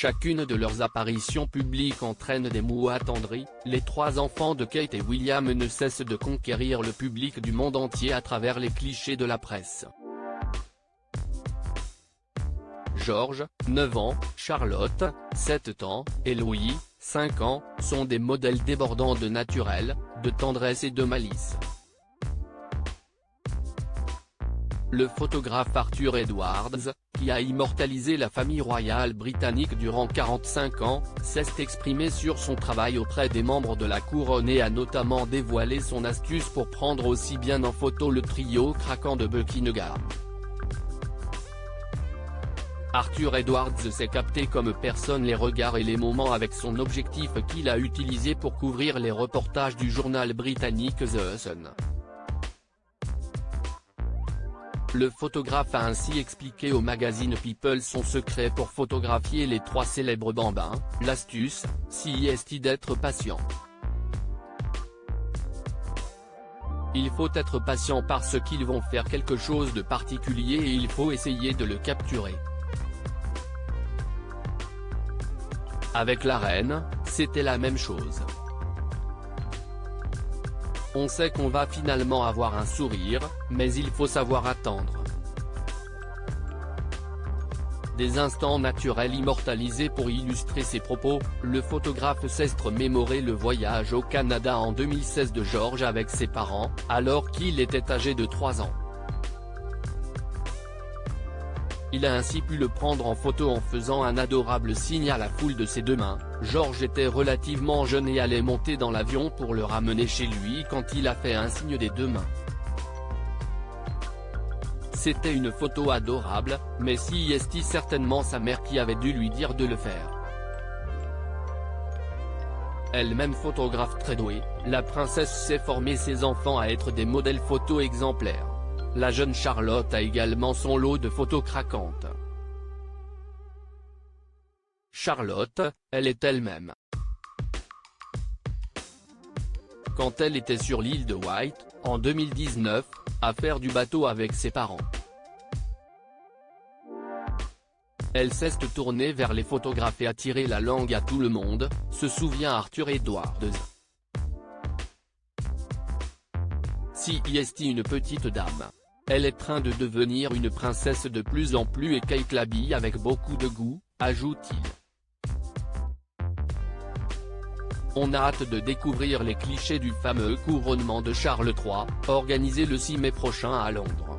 Chacune de leurs apparitions publiques entraîne des mots attendris. Les trois enfants de Kate et William ne cessent de conquérir le public du monde entier à travers les clichés de la presse. George, 9 ans, Charlotte, 7 ans, et Louis, 5 ans, sont des modèles débordants de naturel, de tendresse et de malice. Le photographe Arthur Edwards, qui a immortalisé la famille royale britannique durant 45 ans, s'est exprimé sur son travail auprès des membres de la couronne et a notamment dévoilé son astuce pour prendre aussi bien en photo le trio craquant de Buckingham. Arthur Edwards sait capter comme personne les regards et les moments avec son objectif qu'il a utilisé pour couvrir les reportages du journal britannique The Sun. Le photographe a ainsi expliqué au magazine People son secret pour photographier les trois célèbres bambins. L'astuce, c'est d'être patient. Il faut être patient parce qu'ils vont faire quelque chose de particulier et il faut essayer de le capturer. Avec la reine, c'était la même chose. On sait qu'on va finalement avoir un sourire, mais il faut savoir attendre. Des instants naturels immortalisés pour illustrer ses propos, le photographe s'est remémoré le voyage au Canada en 2016 de George avec ses parents, alors qu'il était âgé de 3 ans. Il a ainsi pu le prendre en photo en faisant un adorable signe à la foule de ses deux mains. George était relativement jeune et allait monter dans l'avion pour le ramener chez lui quand il a fait un signe des deux mains. C'était une photo adorable, mais c'est certainement sa mère qui avait dû lui dire de le faire. Elle-même photographe très douée, la princesse sait former ses enfants à être des modèles photo exemplaires. La jeune Charlotte a également son lot de photos craquantes. Charlotte, elle est elle-même. Quand elle était sur l'île de White, en 2019, à faire du bateau avec ses parents. Elle s'est tournée vers les photographes et a tiré la langue à tout le monde, se souvient Arthur Edwards. C'est une petite dame. Elle est en train de devenir une princesse de plus en plus et Kate l'habille avec beaucoup de goût, ajoute-t-il. On a hâte de découvrir les clichés du fameux couronnement de Charles III, organisé le 6 mai prochain à Londres.